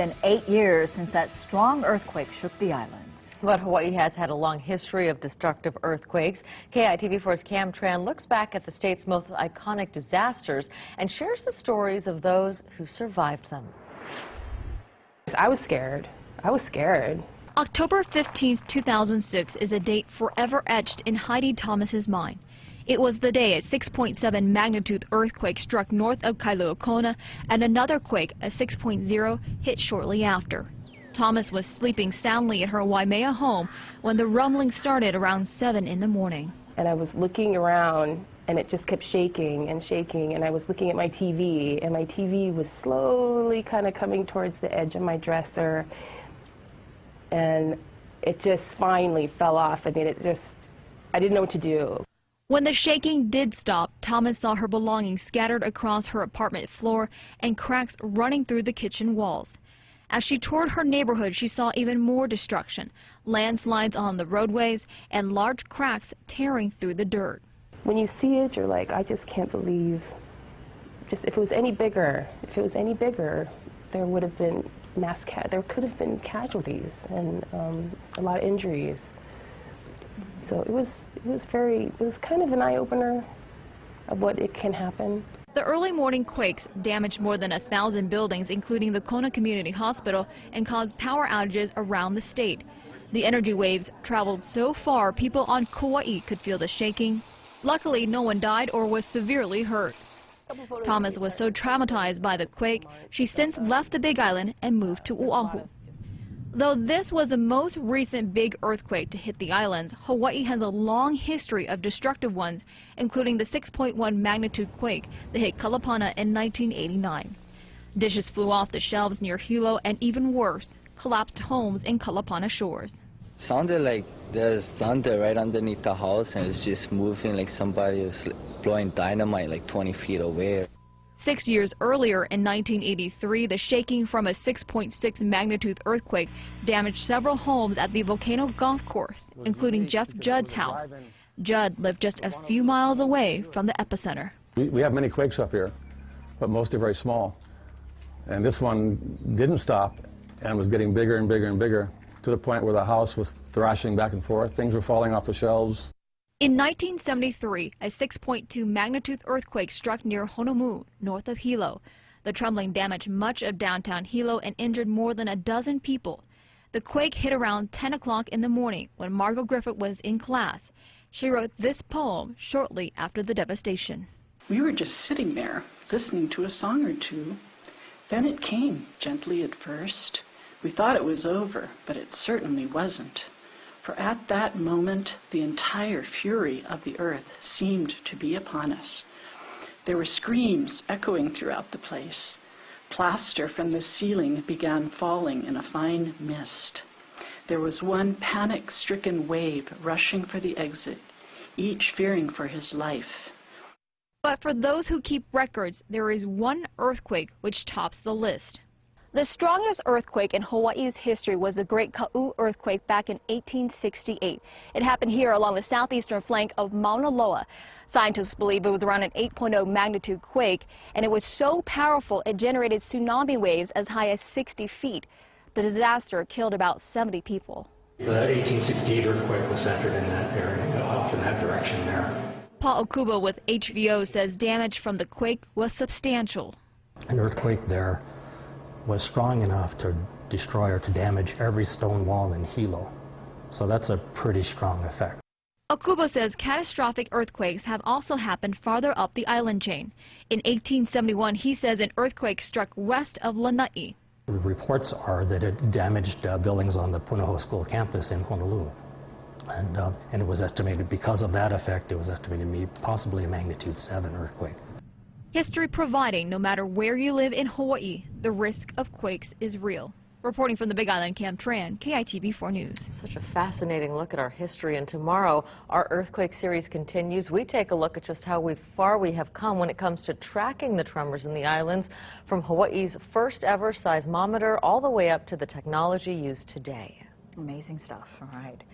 been 8 years since that strong earthquake shook the island. But Hawaii has had a long history of destructive earthquakes. KITV4's Cam Tran looks back at the state's most iconic disasters and shares the stories of those who survived them. I was scared. October 15, 2006 is a date forever etched in Heidi Thomas's mind. It was the day a 6.7 magnitude earthquake struck north of Kailua Kona, and another quake, a 6.0, hit shortly after. Thomas was sleeping soundly at her Waimea home when the rumbling started around 7 in the morning. And I was looking around, and it just kept shaking and shaking, and I was looking at my TV, and my TV was slowly kind of coming towards the edge of my dresser, and it just finally fell off. I mean, I didn't know what to do. When the shaking did stop, Thomas saw her belongings scattered across her apartment floor and cracks running through the kitchen walls. As she toured her neighborhood, she saw even more destruction, landslides on the roadways and large cracks tearing through the dirt. When you see it, you're like, I just can't believe. Just if it was any bigger, there would have been there could have been casualties and a lot of injuries. So it was kind of an eye-opener of what it can happen. The early morning quakes damaged more than 1,000 buildings, including the Kona Community Hospital, and caused power outages around the state. The energy waves traveled so far, people on Kauai could feel the shaking. Luckily, no one died or was severely hurt. Thomas was so traumatized by the quake, she since left the Big Island and moved to Oahu. Though this was the most recent big earthquake to hit the islands, Hawaii has a long history of destructive ones, including the 6.1 magnitude quake that hit Kalapana in 1989. Dishes flew off the shelves near Hilo, and even worse, collapsed homes in Kalapana shores. Sounded like there's thunder right underneath the house, and it's just moving like somebody was blowing dynamite like 20 feet away. 6 years earlier, in 1983, the shaking from a 6.6 magnitude earthquake damaged several homes at the Volcano Golf Course, including Jeff Judd's house. Judd lived just a few miles away from the epicenter. We have many quakes up here, but most are very small. And this one didn't stop and was getting bigger and bigger and bigger, to the point where the house was thrashing back and forth. Things were falling off the shelves. In 1973, a 6.2 magnitude earthquake struck near Honolulu, north of Hilo. The trembling damaged much of downtown Hilo and injured more than a dozen people. The quake hit around 10 o'clock in the morning when Margot Griffith was in class. She wrote this poem shortly after the devastation. We were just sitting there, listening to a song or two. Then it came, gently at first. We thought it was over, but it certainly wasn't. For at that moment, the entire fury of the earth seemed to be upon us. There were screams echoing throughout the place. Plaster from the ceiling began falling in a fine mist. There was one panic-stricken wave rushing for the exit, each fearing for his life. But for those who keep records, there is one earthquake which tops the list. The strongest earthquake in Hawaii's history was the Great Ka'u earthquake back in 1868. It happened here along the southeastern flank of Mauna Loa. Scientists believe it was around an 8.0 magnitude quake, and it was so powerful it generated tsunami waves as high as 60 feet. The disaster killed about 70 people. The 1868 earthquake was centered in that area, off in that direction there. Paul Okubo with HVO says damage from the quake was substantial. An earthquake there was strong enough to destroy or to damage every stone wall in Hilo. So that's a pretty strong effect. Okubo says catastrophic earthquakes have also happened farther up the island chain. In 1871, he says an earthquake struck west of Lanai. The reports are that it damaged buildings on the Punahou School campus in Honolulu. And it was estimated, because of that effect, it was estimated to be possibly a magnitude 7 earthquake. History providing no matter where you live in Hawaii, the risk of quakes is real. Reporting from the Big Island, Cam Tran, KITV4 News. Such a fascinating look at our history, and tomorrow our earthquake series continues. We take a look at just how far we have come when it comes to tracking the tremors in the islands, from Hawaii's first ever seismometer all the way up to the technology used today. Amazing stuff. All right.